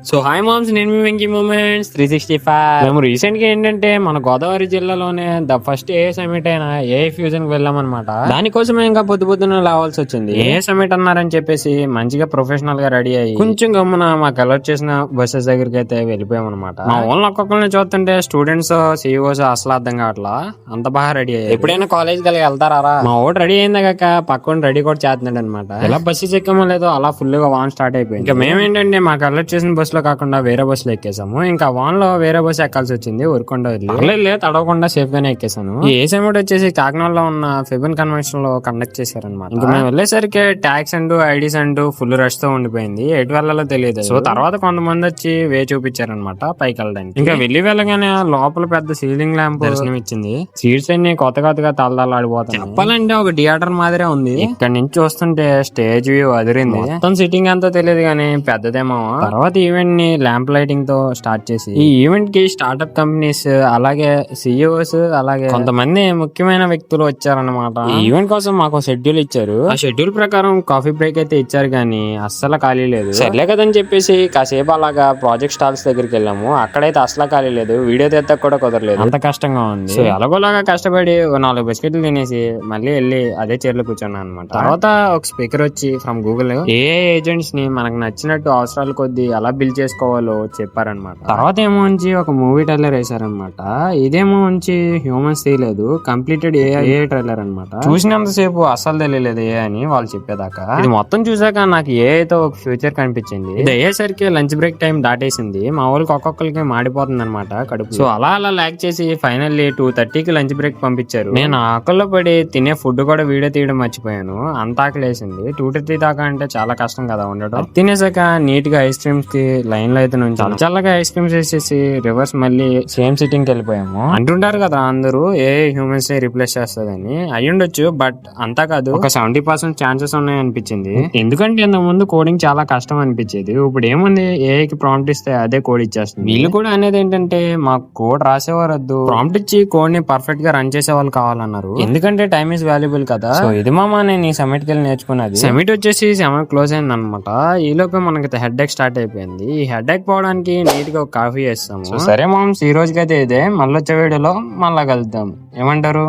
So hi moms, నేను మీ Venky moments 365. మేము recent గా ఏంటంటే మన గోదావరి జిల్లాలోనే ద ఫస్ట్ ఏ సమిట్ అయిన ఏ ఫ్యూజన్ కి వెళ్ళామన్నమాట. దానికోసమే ఇంకా పొద్దున లేవాల్సి వచ్చింది. ఏ సమిట్ అన్నారని చెప్పేసి మంచిగా ప్రొఫెషనల్ గా రెడీ అయ్యి కొంచెం గమ్మున మాకు అలర్ట్ చేసిన బస్సెస్ దగ్గరికి అయితే వెళ్ళిపోయాం అనమాట. మా ఓన్లో ఒక్కొక్కరిని చూస్తుంటే స్టూడెంట్స్ సిఇఓస్ అసలు అర్థం కావట్లా, అంత బాగా రెడీ అయ్యారు. ఎప్పుడైనా కాలేజ్ కలిగి వెళ్తారా? మా ఓటు రెడీ అయిందా కాక పక్కన రెడీ కూడా చేస్తున్నాడు అనమాట. ఎలా బస్సెస్ ఎక్కమో లేదో అలా ఫుల్ గా వాన్ స్టార్ట్ అయిపోయింది. ఇంకా మేమేంటంటే మాకు అలర్ట్ చేసిన బస్ లో కాకుండా వేరే బస్సులో ఎక్కేసాము. ఇంకా వాన్ లో వేరే బస్సు ఎక్కాల్సి వచ్చింది. ఊరుకొండ వెళ్ళి తడవకుండా సేఫ్ గానే ఎక్కేసాను. ఈ ఏసెమౌట్ వచ్చేసి కాకినాడలో ఉన్న ఫెబన్ కన్వెన్షన్ లో కండక్ట్ చేశారనమాట. ఇంకా మేము వెళ్ళేసరికి ట్యాక్స్ అంటూ ఐడీస్ అంటూ ఫుల్ రష్ తో ఉండిపోయింది. ఎటు వెళ్ళాలో తెలియదు. సో తర్వాత కొంతమంది వచ్చి వే చూపించారనమాట పైకి వెళ్ళడానికి. ఇంకా వెళ్ళగానే లోపల పెద్ద సీలింగ్ ల్యాంప్ దర్శనం ఇచ్చింది. సీట్స్ అన్ని కొత్తగా తలదలాడిపోతాయి. చెప్పాలంటే ఒక థియేటర్ మాదిరే ఉంది. ఇక్కడ నుంచి చూస్తుంటే స్టేజ్ వ్యూ అదిరింది. మొత్తం సిట్టింగ్ అంతా తెలియదు కానీ పెద్దదేమో. తర్వాత ఈవెంట్ ని ల్యాంప్ లైటింగ్ తో స్టార్ట్ చేసి ఈ ఈవెంట్ కి స్టార్ట్అప్ కంపెనీస్ అలాగే సిఇఓస్ అలాగే కొంతమంది ముఖ్యమైన వ్యక్తులు వచ్చారన్నమాట. ఈ ఈవెంట్ కోసం మాకు షెడ్యూల్ ఇచ్చారు. ఆ షెడ్యూల్ ప్రకారం కాఫీ బ్రేక్ అయితే ఇచ్చారు కానీ అస్సలు ఖాళీ లేదు. సర్లే కదని చెప్పేసి కాసేపు అలాగా ప్రాజెక్ట్ స్టాల్స్ దగ్గరికి వెళ్ళాము. అక్కడైతే అసలు ఖాళీ లేదు. వీడియో తీద్దాం కూడా కుదరలేదు, అంత కష్టంగా ఉంది. సో ఎలాగోలాగా కష్టపడి 4 బిస్కెట్లు తినేసి మళ్ళీ వెళ్ళి అదే చైర్లో కూర్చున్నాను అనమాట. తర్వాత ఒక స్పీకర్ వచ్చి ఫ్రమ్ గూగుల్ ఏ ఏజెంట్స్ ని మనకు నచ్చినట్టు అవసరాల కొద్దీ ఎలా బిల్ చేసుకోవాలో చెప్పారనమాట. తర్వాత ఏమో ఉంచి ఒక మూవీ ట్రైలర్ వేసారనమాట. ఇదేమో ఉంచి హ్యూమన్స్ తీయలేదు, కంప్లీటెడ్ ఏ ట్రైలర్ అనమాట. చూసినంతసేపు అస్సలు తెలియలేదు ఏ అని వాళ్ళు చెప్పేదాకా. ఇది మొత్తం చూసాక నాకు ఏ అయితే ఒక ఫ్యూచర్ కనిపించింది. ఇది అయ్యేసరికి లంచ్ బ్రేక్ టైం దాటేసింది. మా వాళ్ళకి ఒక్కొక్కరికి మాడిపోతుంది అనమాట కడుపు. సో అలా లాక్ చేసి ఫైనల్లీ 2:30కి లంచ్ బ్రేక్ పంపించారు. నేను ఆకల్లో పడి తినే ఫుడ్ కూడా వీడియో తీయడం మర్చిపోయాను. అంత ఆకలేసింది. 2:30 దాకా అంటే చాలా కష్టం కదా ఉండడం. తినేసాక నీట్ గా ఐస్ క్రీమ్స్ కి లైన్ లో అయితే నుంచి చల్లగా ఐస్ క్రీమ్స్ వేసేసి రివర్స్ మళ్ళీ సేమ్ సిట్టింగ్ కి వెళ్ళిపోయాము. అంటుంటారు కదా అందరూ ఏ హ్యూమన్స్ ని రిప్లేస్ చేస్తుందని. అయ్యుండొచ్చు, బట్ అంతా కాదు. ఒక 70% ఛాన్సెస్ ఉన్నాయి అనిపించింది. ఎందుకంటే ఇంతకు ముందు కోడింగ్ చాలా కష్టం అనిపించేది. ఇప్పుడు ఏముంది, ఏఐకి ప్రాంప్ట్ ఇస్తే అదే కోడ్ ఇచ్చేస్తుంది. వీళ్ళు కూడా అనేది ఏంటంటే మాకు కోడ్ రాసేవారద్దు, ప్రాంప్ట్ ఇచ్చి కోడ్ ని పర్ఫెక్ట్ గా రన్ చేసే వాళ్ళు కావాలన్నారు. ఎందుకంటే టైం ఇస్ వాల్యుబుల్ కదా. సో ఇది మామా నేను ఈ సమిట్ కి వెళ్ళి నేర్చుకున్నది. సమిట్ వచ్చేసి 7 క్లోజ్ అయింది అనమాట. ఈ లోపే మనకి హెడ్ ఎక్ స్టార్ట్ అయిపోయింది. ఈ హెడ్ ఎక్ పోవడానికి నీట్ గా ఒక కాఫీ చేస్తాము. సరే మామ్స్, ఈ రోజుకైతే ఇదే. మళ్ళీ వచ్చే వీడియోలో మళ్ళా కలుద్దాం. ఏమంటారు?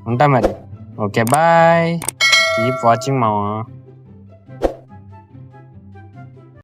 ఉంటా మరి. Okay bye. కీప్ వాచింగ్ మామా.